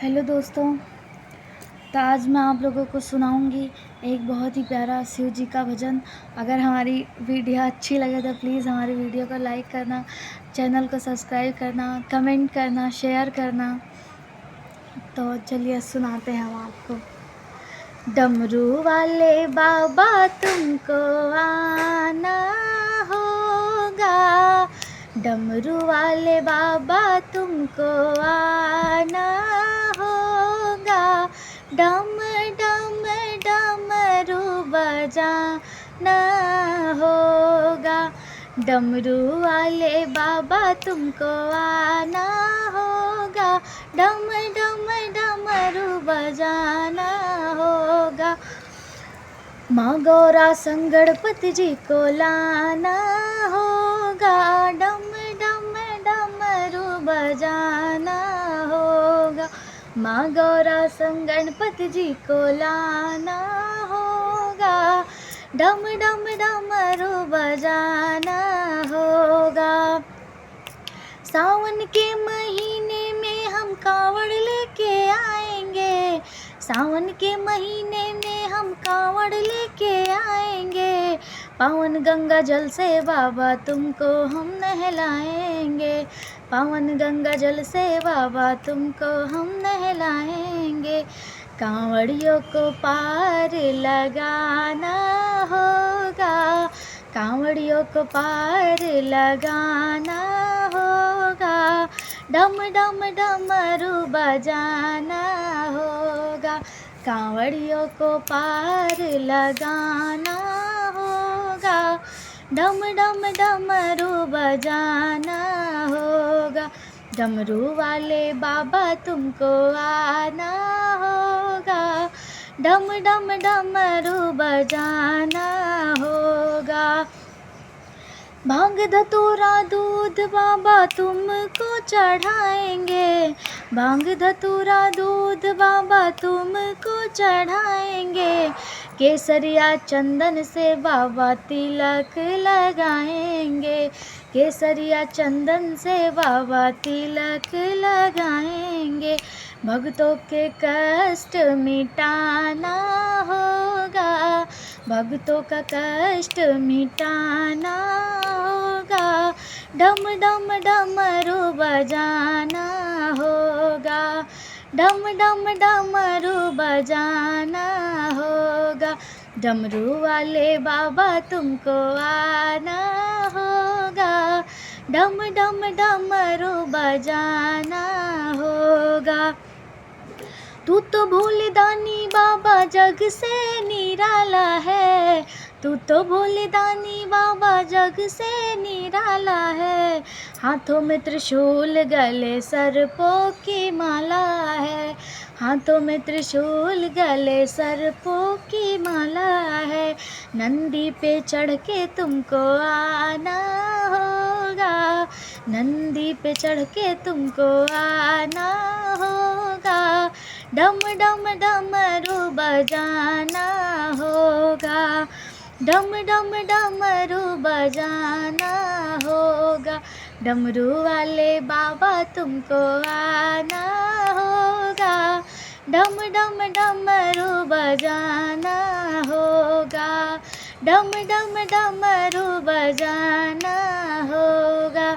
Hello दोस्तों। तो आज मैं आप लोगों को सुनाऊंगी एक बहुत ही प्यारा शिव जी का भजन। अगर हमारी वीडियो अच्छी लगे तो प्लीज़ हमारी वीडियो को लाइक करना, चैनल को सब्सक्राइब करना, कमेंट करना, शेयर करना। तो चलिए सुनाते हैं हम आपको। डमरू वाले बाबा तुमको आना होगा, डमरू वाले बाबा तुमको आना होगा, डम डम डमरू बजाना होगा, डमरू वाले बाबा तुमको आना होगा, डम डम डमरू बजाना होगा, माँ गौरा संगणपति जी को लाना होगा, डम डम डमरू बजाना होगा, माँ गौरा संगणपति जी को लाना होगा, डम डम डमरू बजाना होगा। सावन के महीने में हम कांवड़ लेके आएंगे, सावन के महीने में हम कांवड़ लेके आएंगे, पावन गंगा जल से बाबा तुमको हम नहलाएंगे, पावन गंगा जल से बाबा तुमको हम नहलाएंगे, कांवड़ियों को पार लगाना होगा, कांवड़ियों को पार लगाना होगा, डम डम डमरू बजाना होगा, कांवड़ियों को पार लगाना होगा, डम डम डमरू बजाना होगा, डमरू वाले बाबा तुमको आना होगा, डम डम डमरू बजाना होगा, भांग धतूरा दूध बाबा तुमको चढ़ाएंगे, भांग धतूरा दूध बाबा तुमको चढ़ाएंगे, केसरिया चंदन से बाबा तिलक लगाएंगे, केसरिया चंदन से बाबा तिलक लगाएंगे, भक्तों के कष्ट मिटाना होगा, भक्तों का कष्ट मिटाना होगा, डम डम डमरू बजाना होगा, डम डम डमरू बजाना होगा, डमरू वाले बाबा तुमको आना होगा, डम डम डमरू बजाना होगा। तू तो भोले दानी बाबा जग से निराला है, तू तो भोले दानी बाबा जग से निराला है, हाथों में त्रिशूल गले सर्पों की माला है, हाथों में त्रिशूल गले सर्पों की माला है, नंदी पे चढ़ के तुमको आना होगा, नंदी पे चढ़ के तुमको आना होगा, डम डम डमरू बजाना होगा, डम डम डमरू बजाना होगा, डमरू वाले बाबा तुमको आना होगा, डम डम डमरू बजाना होगा, डम डम डमरू बजाना होगा।